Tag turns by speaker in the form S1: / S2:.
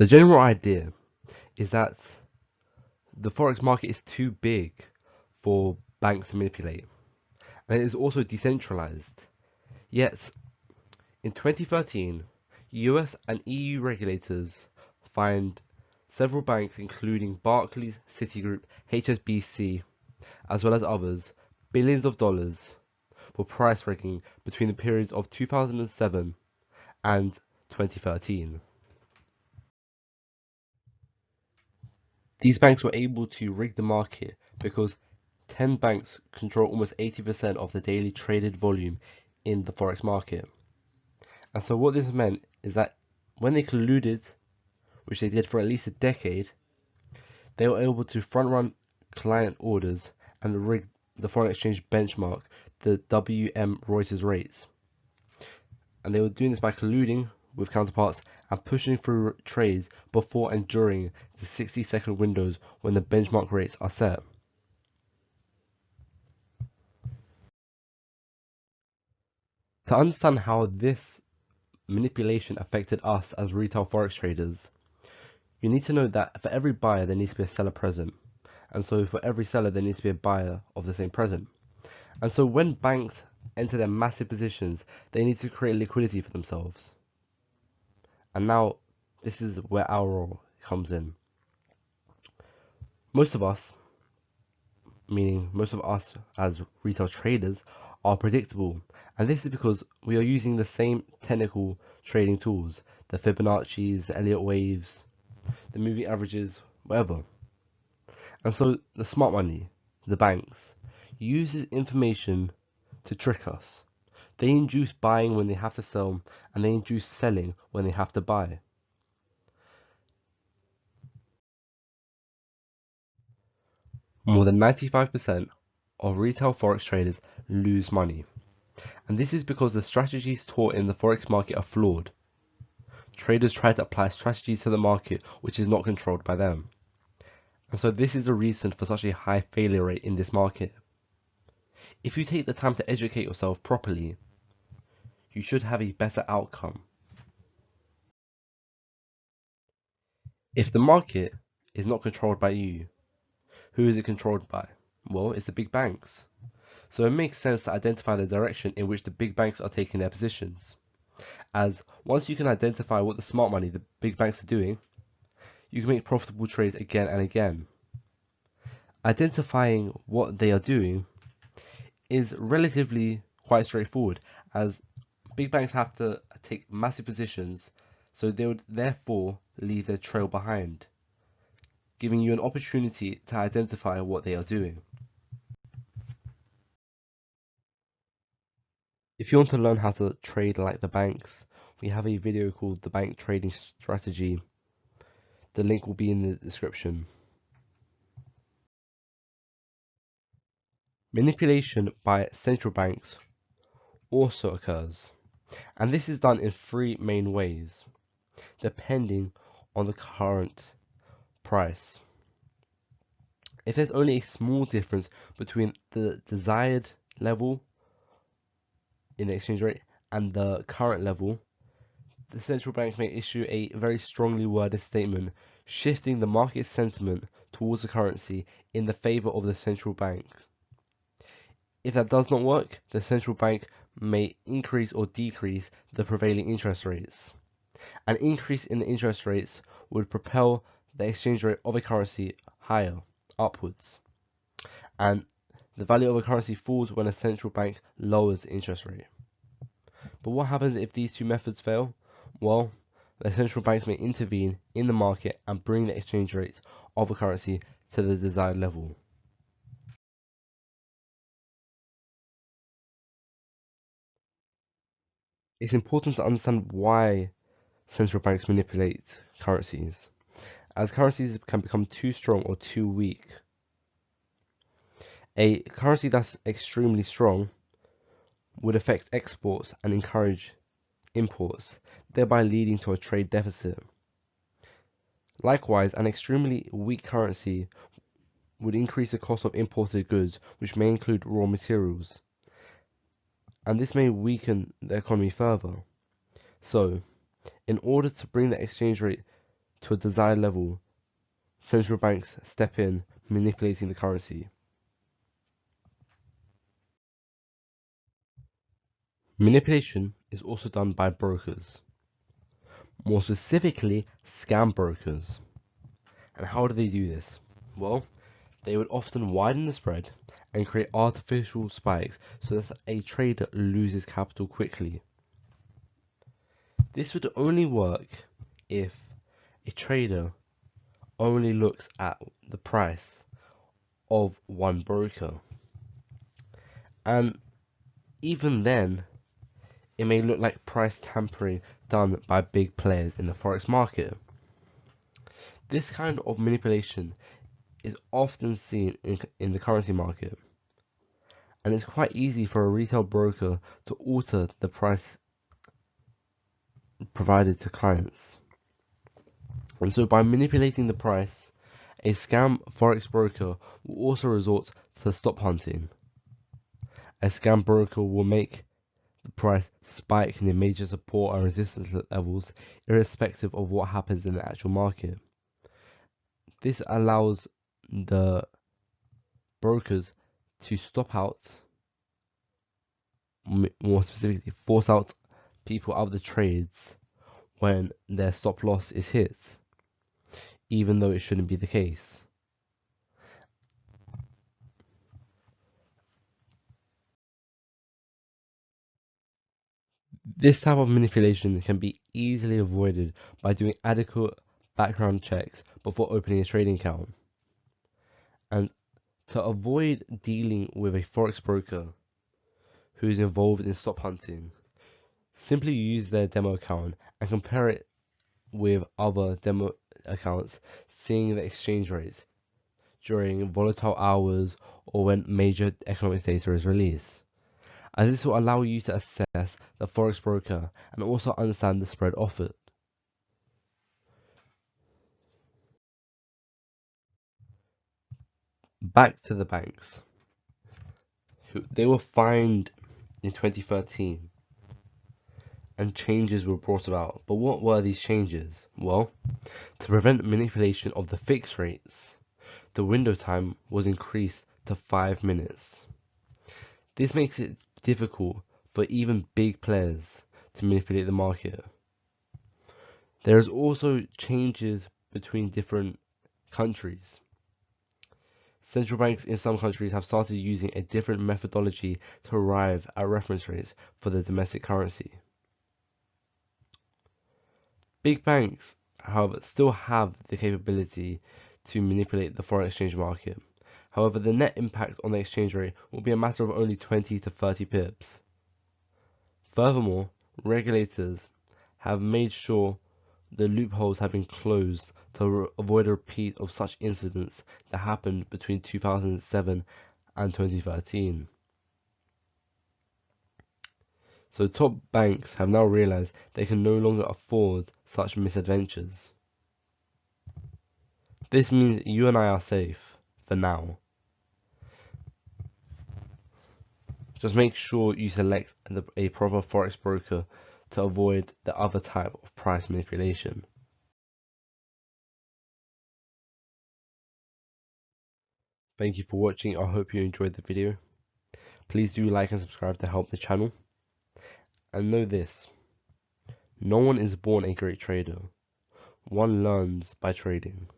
S1: The general idea is that the Forex market is too big for banks to manipulate, and it is also decentralized. Yet, in 2013, US and EU regulators fined several banks, including Barclays, Citigroup, HSBC, as well as others, billions of dollars for price rigging between the periods of 2007 and 2013. These banks were able to rig the market because 10 banks control almost 80% of the daily traded volume in the Forex market. And so what this meant is that when they colluded, which they did for at least a decade, they were able to front-run client orders and rig the foreign exchange benchmark, the WM Reuters rates. And they were doing this by colluding with counterparts and pushing through trades before and during the 60-second windows when the benchmark rates are set. To understand how this manipulation affected us as retail forex traders, you need to know that for every buyer there needs to be a seller present, and so for every seller there needs to be a buyer of the same present. And so when banks enter their massive positions, they need to create liquidity for themselves. And now this is where our role comes in. Most of us, meaning most of us as retail traders, are predictable, and this is because we are using the same technical trading tools, the Fibonacci's, the Elliott waves, the moving averages, whatever. And so the smart money, the banks, uses information to trick us. They induce buying when they have to sell, and they induce selling when they have to buy. More than 95% of retail forex traders lose money. And this is because the strategies taught in the forex market are flawed. Traders try to apply strategies to the market which is not controlled by them. And so this is the reason for such a high failure rate in this market. If you take the time to educate yourself properly, you should have a better outcome. If the market is not controlled by you, who is it controlled by? Well, it's the big banks. So it makes sense to identify the direction in which the big banks are taking their positions. As once you can identify what the smart money the big banks are doing, you can make profitable trades again and again. Identifying what they are doing is relatively quite straightforward, as big banks have to take massive positions, so they would therefore leave their trail behind, giving you an opportunity to identify what they are doing. If you want to learn how to trade like the banks, we have a video called The Bank Trading Strategy. The link will be in the description. Manipulation by central banks also occurs, and this is done in three main ways, depending on the current price. If there's only a small difference between the desired level in the exchange rate and the current level, the central bank may issue a very strongly worded statement shifting the market sentiment towards the currency in the favor of the central bank. If that does not work, the central bank may increase or decrease the prevailing interest rates. An increase in the interest rates would propel the exchange rate of a currency higher, upwards, and the value of a currency falls when a central bank lowers the interest rate. But what happens if these two methods fail? Well, the central banks may intervene in the market and bring the exchange rate of a currency to the desired level. It's important to understand why central banks manipulate currencies, as currencies can become too strong or too weak. A currency that's extremely strong would affect exports and encourage imports, thereby leading to a trade deficit. Likewise, an extremely weak currency would increase the cost of imported goods, which may include raw materials, and this may weaken the economy further. So, in order to bring the exchange rate to a desired level, central banks step in, manipulating the currency. Manipulation is also done by brokers, more specifically scam brokers. And how do they do this? Well, they would often widen the spread and create artificial spikes so that a trader loses capital quickly. This would only work if a trader only looks at the price of one broker. And even then, it may look like price tampering done by big players in the forex market. This kind of manipulation is often seen in the currency market, and it's quite easy for a retail broker to alter the price provided to clients. And so by manipulating the price, a scam forex broker will also resort to stop hunting. A scam broker will make the price spike near major support and resistance levels irrespective of what happens in the actual market. This allows the brokers to stop out, more specifically force out people out of the trades when their stop loss is hit, even though it shouldn't be the case. This type of manipulation can be easily avoided by doing adequate background checks before opening a trading account. And to avoid dealing with a forex broker who is involved in stop hunting, simply use their demo account and compare it with other demo accounts, seeing the exchange rates during volatile hours or when major economic data is released, as this will allow you to assess the forex broker and also understand the spread offered. Back to the banks. They were fined in 2013 and changes were brought about. But what were these changes? Well, to prevent manipulation of the fixed rates, the window time was increased to 5 minutes. This makes it difficult for even big players to manipulate the market. There's also changes between different countries. Central banks in some countries have started using a different methodology to arrive at reference rates for the domestic currency. Big banks, however, still have the capability to manipulate the foreign exchange market. However, the net impact on the exchange rate will be a matter of only 20 to 30 pips. Furthermore, regulators have made sure the loopholes have been closed to avoid a repeat of such incidents that happened between 2007 and 2013. So top banks have now realized they can no longer afford such misadventures. This means you and I are safe, for now. Just make sure you select a proper forex broker to avoid the other type of price manipulation. Thank you for watching. I hope you enjoyed the video. Please do like and subscribe to help the channel. And know this, no one is born a great trader. One learns by trading.